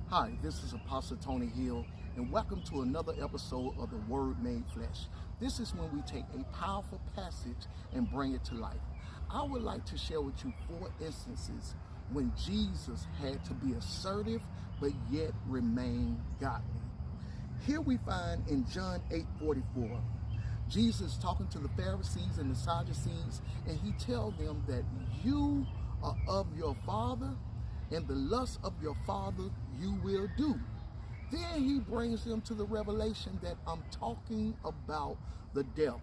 Hi, this is Apostle Tony Hill, and welcome to another episode of The Word Made Flesh. This is when we take a powerful passage and bring it to life. I would like to share with you 4 instances when Jesus had to be assertive but yet remain godly. Here we find in John 8:44, Jesus talking to the Pharisees and the Sadducees, and he tells them that you are of your father, and the lust of your father you will do. Then he brings them to the revelation that I'm talking about the devil.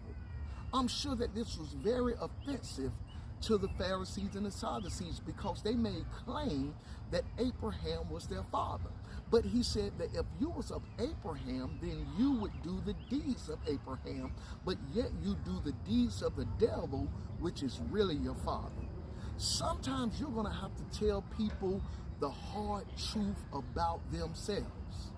I'm sure that this was very offensive to the Pharisees and the Sadducees because they made claim that Abraham was their father. But he said that if you was of Abraham, then you would do the deeds of Abraham, but yet you do the deeds of the devil, which is really your father. Sometimes you're going to have to tell people the hard truth about themselves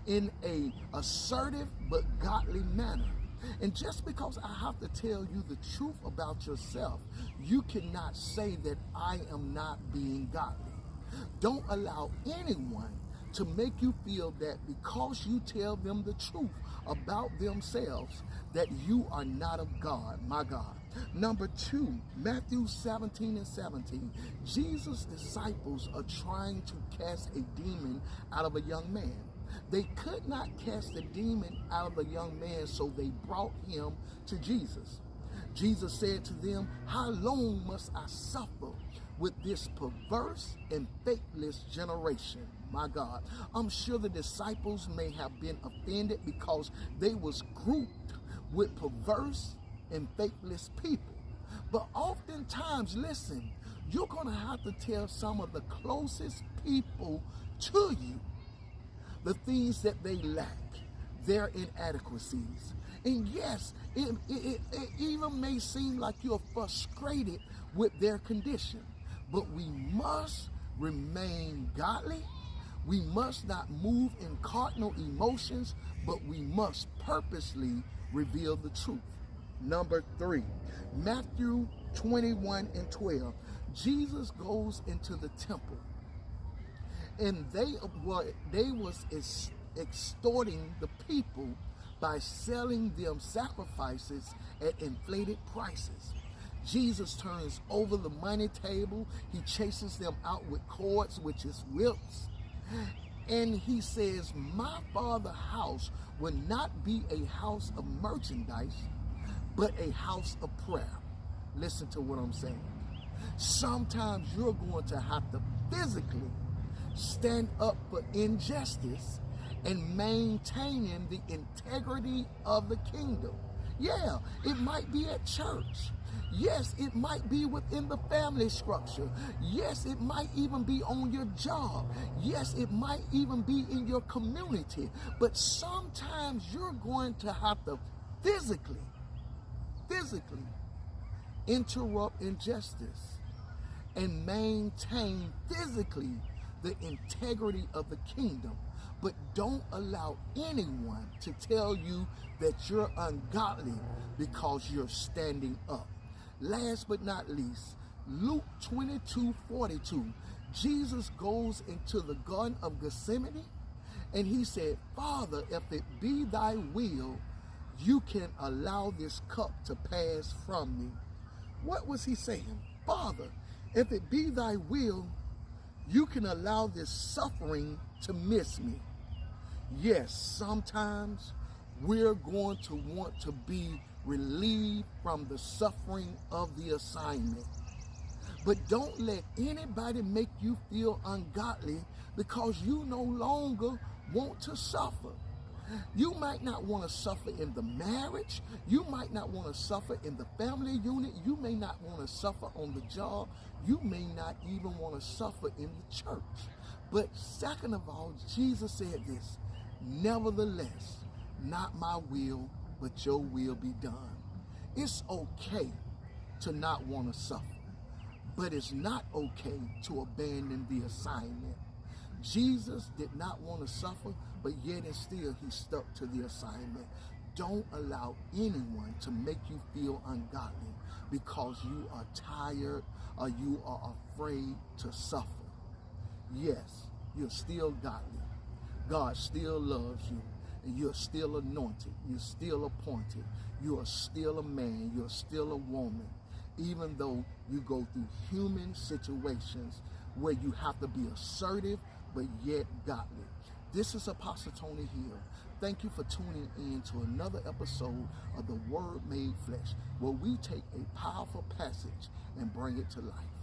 in a assertive but godly manner. And just because I have to tell you the truth about yourself, you cannot say that I am not being godly. Don't allow anyone to make you feel that because you tell them the truth about themselves that you are not of God, my God. Number 2, Matthew 17:17. Jesus' disciples are trying to cast a demon out of a young man. They could not cast the demon out of the young man, so they brought him to Jesus. Jesus said to them, "How long must I suffer with this perverse and faithless generation?" My God, I'm sure the disciples may have been offended because they was grouped with perverse and faithless people. But oftentimes, listen, you're going to have to tell some of the closest people to you the things that they lack, their inadequacies. And yes, it even may seem like you're frustrated with their condition, but we must remain godly. We must not move in cardinal emotions, but we must purposely reveal the truth. Number 3, Matthew 21:12. Jesus goes into the temple, and they was extorting the people by selling them sacrifices at inflated prices. Jesus turns over the money table. He chases them out with cords, which is whips. And he says, "My Father's house will not be a house of merchandise, but a house of prayer." Listen to what I'm saying. Sometimes you're going to have to physically stand up for injustice and maintaining the integrity of the kingdom. Yeah, it might be at church. Yes, it might be within the family structure. Yes, it might even be on your job. Yes, it might even be in your community. But sometimes you're going to have to physically interrupt injustice and maintain physically the integrity of the kingdom. But don't allow anyone to tell you that you're ungodly because you're standing up. Last but not least, Luke 22:42. Jesus goes into the Garden of Gethsemane and he said, "Father, if it be thy will, you can allow this cup to pass from me." What was he saying? "Father, if it be thy will, you can allow this suffering to miss me." Yes, sometimes we're going to want to be relieved from the suffering of the assignment. But don't let anybody make you feel ungodly because you no longer want to suffer. You might not want to suffer in the marriage. You might not want to suffer in the family unit. You may not want to suffer on the job. You may not even want to suffer in the church. But second of all, Jesus said this, "Nevertheless, not my will, but your will be done." It's okay to not want to suffer, but it's not okay to abandon the assignment. Jesus did not want to suffer, but yet and still he stuck to the assignment. Don't allow anyone to make you feel ungodly because you are tired or you are afraid to suffer. Yes, you're still godly. God still loves you, and you're still anointed. You're still appointed. You are still a man. You're still a woman. Even though you go through human situations where you have to be assertive, but yet godly. This is Apostle Tony Hill. Thank you for tuning in to another episode of The Word Made Flesh, where we take a powerful passage and bring it to life.